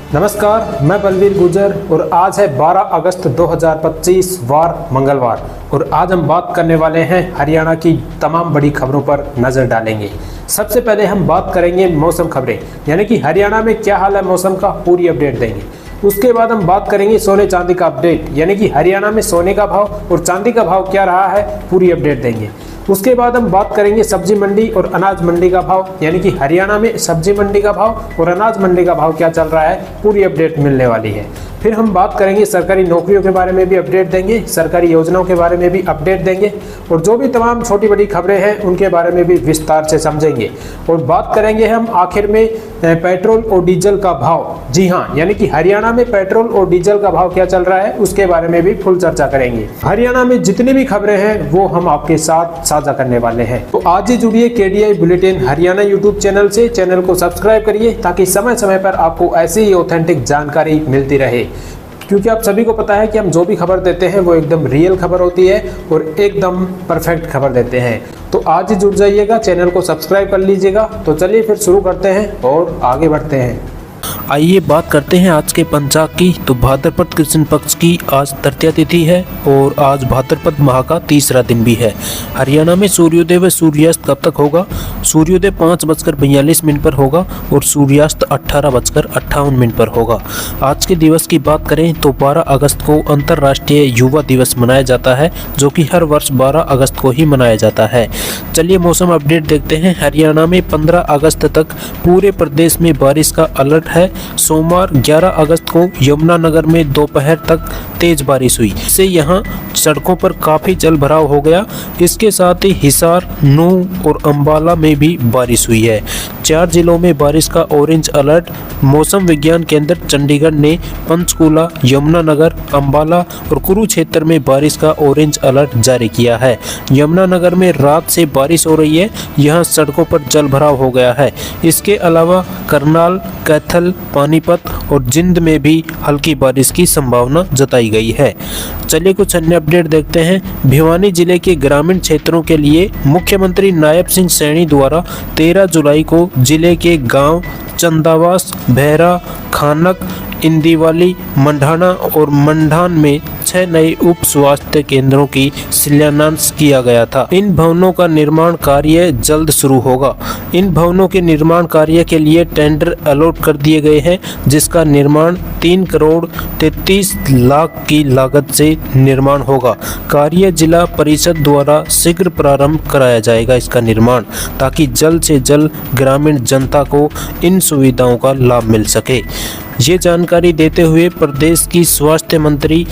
नमस्कार, मैं बलवीर गुजर और आज है 12 अगस्त 2025 वार मंगलवार और आज हम बात करने वाले हैं हरियाणा की तमाम बड़ी खबरों पर नज़र डालेंगे। सबसे पहले हम बात करेंगे मौसम खबरें, यानी कि हरियाणा में क्या हाल है मौसम का, पूरी अपडेट देंगे। उसके बाद हम बात करेंगे सोने चांदी का अपडेट, यानी कि हरियाणा में सोने का भाव और चांदी का भाव क्या रहा है, पूरी अपडेट देंगे। उसके बाद हम बात करेंगे सब्जी मंडी और अनाज मंडी का भाव, यानी कि हरियाणा में सब्जी मंडी का भाव और अनाज मंडी का भाव क्या चल रहा है, पूरी अपडेट मिलने वाली है। फिर हम बात करेंगे सरकारी नौकरियों के बारे में भी अपडेट देंगे, सरकारी योजनाओं के बारे में भी अपडेट देंगे और जो भी तमाम छोटी बड़ी खबरें हैं उनके बारे में भी विस्तार से समझेंगे। और बात करेंगे हम आखिर में पेट्रोल और डीजल का भाव, जी हाँ, यानी कि हरियाणा में पेट्रोल और डीजल का भाव क्या चल रहा है उसके बारे में भी फुल चर्चा करेंगे। हरियाणा में जितनी भी खबरें हैं वो हम आपके साथ साझा करने वाले हैं। तो आज ही जुड़िए केडीआई बुलेटिन हरियाणा यूट्यूब चैनल से, चैनल को सब्सक्राइब करिए ताकि समय समय पर आपको ऐसी ही ऑथेंटिक जानकारी मिलती रहे, क्योंकि आप सभी को पता है कि हम जो भी खबर देते हैं वो एकदम रियल खबर होती है और एकदम परफेक्ट खबर देते हैं। तो आज ही जुड़ जाइएगा, चैनल को सब्सक्राइब कर लीजिएगा। तो चलिए फिर शुरू करते हैं और आगे बढ़ते हैं। आइए बात करते हैं आज के पंचांग की। तो भाद्रपद कृष्ण पक्ष की आज तृतीया तिथि है और आज भाद्रपद माह का तीसरा दिन भी है। हरियाणा में सूर्योदय व सूर्यास्त कब तक होगा? सूर्योदय 5:42 पर होगा और सूर्यास्त 18:58 पर होगा। आज के दिवस की बात करें तो 12 अगस्त को अंतर्राष्ट्रीय युवा दिवस मनाया जाता है, जो कि हर वर्ष 12 अगस्त को ही मनाया जाता है। चलिए मौसम अपडेट देखते हैं। हरियाणा में 15 अगस्त तक पूरे प्रदेश में बारिश का अलर्ट है। सोमवार 11 अगस्त को यमुनानगर में दोपहर तक तेज बारिश हुई, इससे यहां सड़कों पर काफी जल भराव हो गया। इसके साथ ही हिसार, नूंह और अंबाला में भी बारिश हुई है। 4 जिलों में बारिश का ऑरेंज अलर्ट मौसम विज्ञान केंद्र चंडीगढ़ ने पंचकूला, यमुनानगर, अंबाला और कुरुक्षेत्र में बारिश का ऑरेंज अलर्ट जारी किया है। यमुनानगर में रात से बारिश हो रही है, यहां सड़कों पर जल भराव हो गया है। इसके अलावा करनाल, कैथल, पानीपत और जिंद में भी हल्की बारिश की संभावना जताई गई है। चलिए कुछ अन्य अपडेट देखते हैं। भिवानी जिले के ग्रामीण क्षेत्रों के लिए मुख्यमंत्री नायब सिंह सैनी द्वारा 13 जुलाई को जिले के गांव चंदावास, भैरा, खानक, इंदीवाली, मंढाना और मंढान में 6 नए उप स्वास्थ्य केंद्रों की शिलान्यास किया गया था। इन भवनों का निर्माण कार्य जल्द शुरू होगा। इन भवनों के निर्माण कार्य के लिए टेंडर अलॉट कर दिए गए हैं, जिसका निर्माण 3 करोड़ 33 लाख की लागत से निर्माण होगा। कार्य जिला परिषद द्वारा शीघ्र प्रारंभ कराया जाएगा इसका निर्माण, ताकि जल्द से जल्द ग्रामीण जनता को इन सुविधाओं का लाभ मिल सके। ये जानकारी देते हुए प्रदेश की स्वास्थ्य मंत्री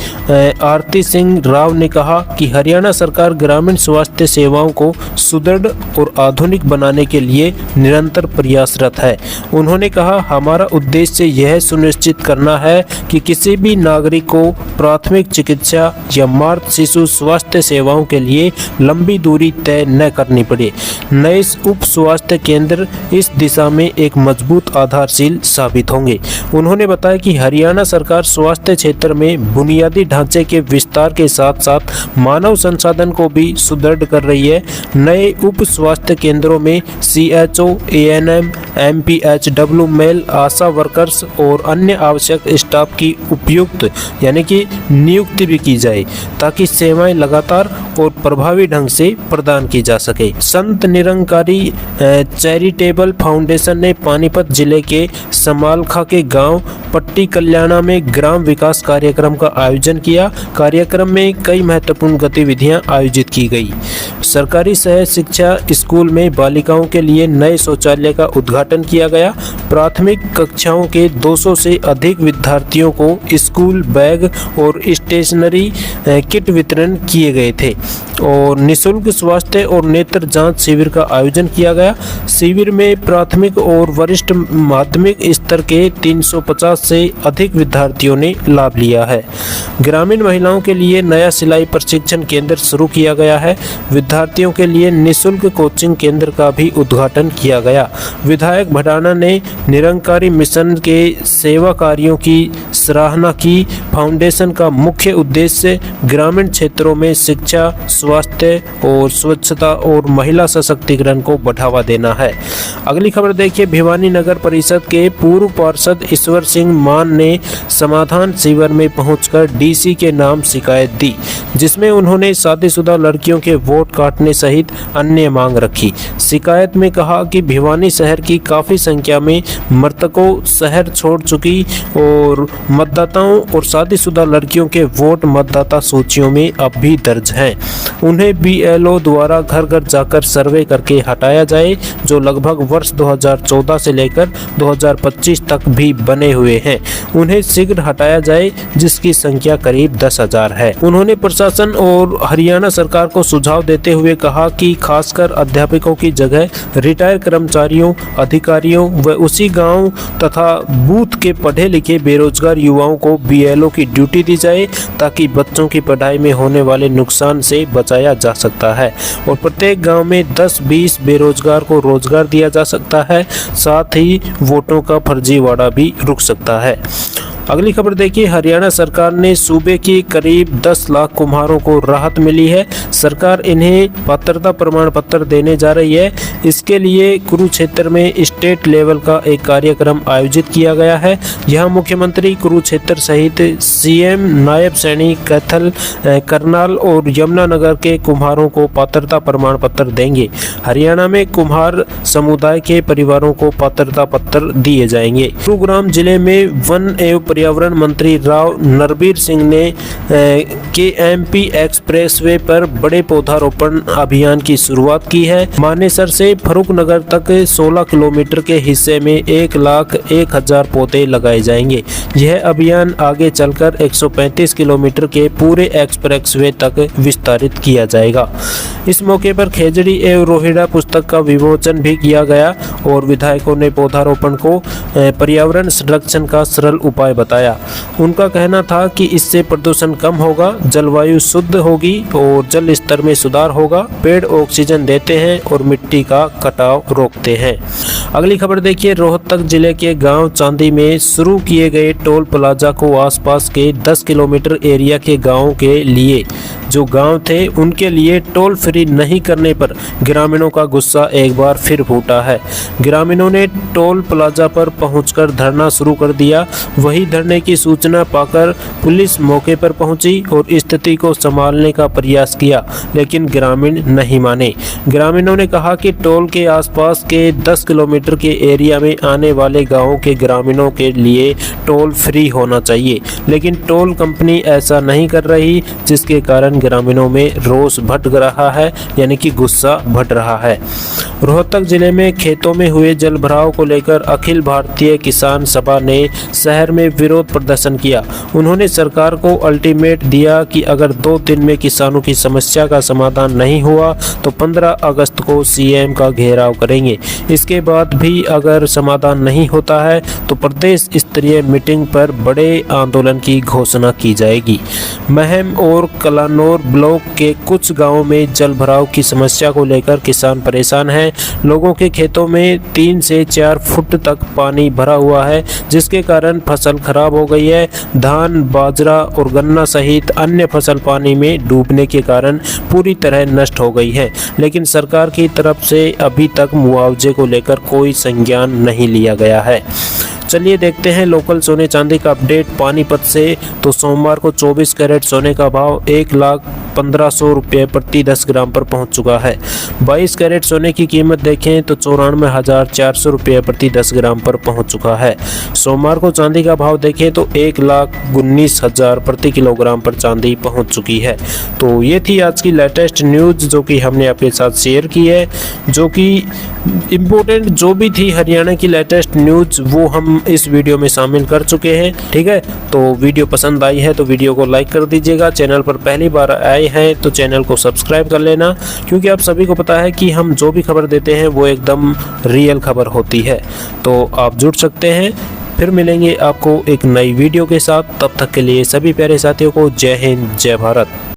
आरती सिंह राव ने कहा कि हरियाणा सरकार ग्रामीण स्वास्थ्य सेवाओं को सुदृढ़ और आधुनिक बनाने के लिए निरंतर प्रयासरत है। उन्होंने कहा, हमारा उद्देश्य यह सुनिश्चित करना है कि किसी भी नागरिक को प्राथमिक चिकित्सा या मातृ शिशु स्वास्थ्य सेवाओं के लिए लंबी दूरी तय न करनी पड़े। नए उप स्वास्थ्य केंद्र इस दिशा में एक मजबूत आधारशिला साबित होंगे। उन्होंने बताया कि हरियाणा सरकार स्वास्थ्य क्षेत्र में बुनियादी ढांचे के विस्तार के साथ साथ मानव संसाधन को भी सुदृढ़ कर रही है। नए उप स्वास्थ्य केंद्रों में CHO, ANM, MPHW, मेल आशा वर्कर्स और अन्य आवश्यक स्टाफ की उपयुक्त यानी कि नियुक्ति भी की जाए, ताकि सेवाएं लगातार और प्रभावी ढंग से प्रदान की जा सके। संत निरंकारी चैरिटेबल फाउंडेशन ने पानीपत जिले के समालखा के गांव पट्टी कल्याणा में ग्राम विकास कार्यक्रम का आयोजन किया। कार्यक्रम में कई महत्वपूर्ण गतिविधियां आयोजित की गई। सरकारी सह शिक्षा स्कूल में बालिकाओं के लिए नए शौचालय का उद्घाटन किया गया। प्राथमिक कक्षाओं के 200 से अधिक विद्यार्थियों को स्कूल बैग और स्टेशनरी किट वितरण किए गए थे और निःशुल्क स्वास्थ्य और नेत्र जांच शिविर का आयोजन किया गया। शिविर में प्राथमिक और वरिष्ठ माध्यमिक स्तर के 350 से अधिक विद्यार्थियों ने लाभ लिया है। ग्रामीण महिलाओं के लिए नया सिलाई प्रशिक्षण केंद्र शुरू किया गया है। विद्यार्थियों के लिए निःशुल्क कोचिंग केंद्र का भी उद्घाटन किया गया। विधायक भडाना ने निरंकारी मिशन के सेवा कार्यों की सराहना की। फाउंडेशन का मुख्य उद्देश्य ग्रामीण क्षेत्रों में शिक्षा, स्वास्थ्य और स्वच्छता और महिला सशक्तिकरण को बढ़ावा देना है। अगली खबर देखिए, भिवानी नगर परिषद के पूर्व पार्षद ईश्वर सिंह मान ने समाधान शिविर में पहुंचकर डीसी के नाम शिकायत दी, जिसमें उन्होंने शादीशुदा लड़कियों के वोट काटने सहित अन्य मांग रखी। शिकायत में कहा कि भिवानी शहर की काफी संख्या में मृतकों शहर छोड़ चुकी और मतदाताओं और शादीशुदा लड़कियों के वोट मतदाता सूचियों में अब भी दर्ज हैं। उन्हें बीएलओ द्वारा घर घर जाकर सर्वे करके हटाया जाए, जो लगभग वर्ष 2014 से लेकर 2025 तक भी बने हुए हैं। उन्हें शीघ्र हटाया जाए, जिसकी संख्या करीब 10,000 है। उन्होंने प्रशासन और हरियाणा सरकार को सुझाव देते हुए कहा कि खासकर अध्यापकों की जगह रिटायर कर्मचारियों, अधिकारियों व उसी गांव तथा बूथ के पढ़े लिखे बेरोजगार युवाओं को बीएलओ की ड्यूटी दी जाए, ताकि बच्चों की पढ़ाई में होने वाले नुकसान से बचाया जा सकता है और प्रत्येक गांव में 10-20 बेरोजगार को रोजगार दिया जा सकता है। साथ ही वोटों का फर्जीवाड़ा भी रुक सकता है। अगली खबर देखिए, हरियाणा सरकार ने सूबे की करीब 10 लाख कुम्हारों को राहत मिली है। सरकार इन्हें पात्रता प्रमाण पत्र देने जा रही है। इसके लिए कुरुक्षेत्र में स्टेट लेवल का एक कार्यक्रम आयोजित किया गया है। यहां मुख्यमंत्री कुरुक्षेत्र सहित सीएम, नायब सैनिक, कैथल, करनाल और यमुनानगर के कुम्हारों को पात्रता प्रमाण पत्र देंगे। हरियाणा में कुम्हार समुदाय के परिवारों को पात्रता पत्र दिए जाएंगे। गुरुग्राम जिले में वन एवं पर्यावरण मंत्री राव नरबीर सिंह ने केएमपी एक्सप्रेसवे पर बड़े पौधारोपण अभियान की शुरुआत की है। मानेसर से फरूखनगर तक 16 किलोमीटर के हिस्से में 1,01,000 पौधे लगाए जाएंगे। यह अभियान आगे चलकर 135 किलोमीटर के पूरे एक्सप्रेसवे तक विस्तारित किया जाएगा। इस मौके पर खेजड़ी एवं रोहिड़ा पुस्तक का विमोचन भी किया गया और विधायकों ने पौधारोपण को पर्यावरण संरक्षण का सरल उपाय बताया। उनका कहना था कि इससे प्रदूषण कम होगा, जलवायु शुद्ध होगी और जल स्तर में सुधार होगा। पेड़ ऑक्सीजन देते हैं और मिट्टी का कटाव रोकते हैं। अगली खबर देखिए, रोहतक जिले के गांव चांदी में शुरू किए गए टोल प्लाजा को आसपास के 10 किलोमीटर एरिया के गांवों के लिए जो गांव थे उनके लिए टोल फ्री नहीं करने पर ग्रामीणों का गुस्सा एक बार फिर फूटा है। ग्रामीणों ने टोल प्लाजा पर पहुंचकर धरना शुरू कर दिया। वही धरने की सूचना पाकर पुलिस मौके पर पहुंची और स्थिति को संभालने का प्रयास किया, लेकिन ग्रामीण नहीं माने। ग्रामीणों ने कहा कि टोल के आसपास के 10 किलोमीटर के एरिया में आने वाले गाँवों के ग्रामीणों के लिए टोल फ्री होना चाहिए, लेकिन टोल कंपनी ऐसा नहीं कर रही, जिसके कारण ग्रामीणों में रोष भड़क रहा है, यानी कि गुस्सा भड़ रहा है। रोहतक जिले में खेतों में हुए जल भराव को लेकर अखिल भारतीय किसान सभा ने शहर में विरोध प्रदर्शन किया। उन्होंने सरकार को अल्टीमेट दिया कि अगर 2 दिन में किसानों की समस्या का समाधान नहीं हुआ तो 15 अगस्त को सीएम का घेराव करेंगे। इसके बाद भी अगर समाधान नहीं होता है तो प्रदेश स्तरीय मीटिंग पर बड़े आंदोलन की घोषणा की जाएगी। महम और कलानौर ब्लॉक के कुछ गाँवों में जल भराव की समस्या को लेकर किसान परेशान हैं। लोगों के खेतों में 3 से 4 फुट तक पानी भरा हुआ है, जिसके कारण फसल खराब हो गई है। धान, बाजरा और गन्ना सहित अन्य फसल पानी में डूबने के कारण पूरी तरह नष्ट हो गई है, लेकिन सरकार की तरफ से अभी तक मुआवजे को लेकर कोई संज्ञान नहीं लिया गया है। चलिए देखते हैं लोकल सोने चांदी का अपडेट पानीपत से। तो सोमवार को 24 कैरेट सोने का भाव 1,15,000 रुपये प्रति 10 ग्राम पर पहुंच चुका है। 22 कैरेट सोने की कीमत देखें तो 94,400 रुपये प्रति 10 ग्राम पर पहुंच चुका है। सोमवार को चांदी का भाव देखें तो 1,19,000 प्रति किलोग्राम पर चांदी पहुंच चुकी है। तो ये थी आज की लेटेस्ट न्यूज़ जो कि हमने आपके साथ शेयर की है, जो कि इम्पोर्टेंट जो भी थी हरियाणा की लेटेस्ट न्यूज़ वो हम इस वीडियो में शामिल कर चुके हैं। ठीक है, तो वीडियो पसंद आई है तो वीडियो को लाइक कर दीजिएगा। चैनल पर पहली बार आए हैं तो चैनल को सब्सक्राइब कर लेना, क्योंकि आप सभी को पता है कि हम जो भी खबर देते हैं वो एकदम रियल खबर होती है। तो आप जुड़ सकते हैं। फिर मिलेंगे आपको एक नई वीडियो के साथ। तब तक के लिए सभी प्यारे साथियों को जय हिंद, जय भारत।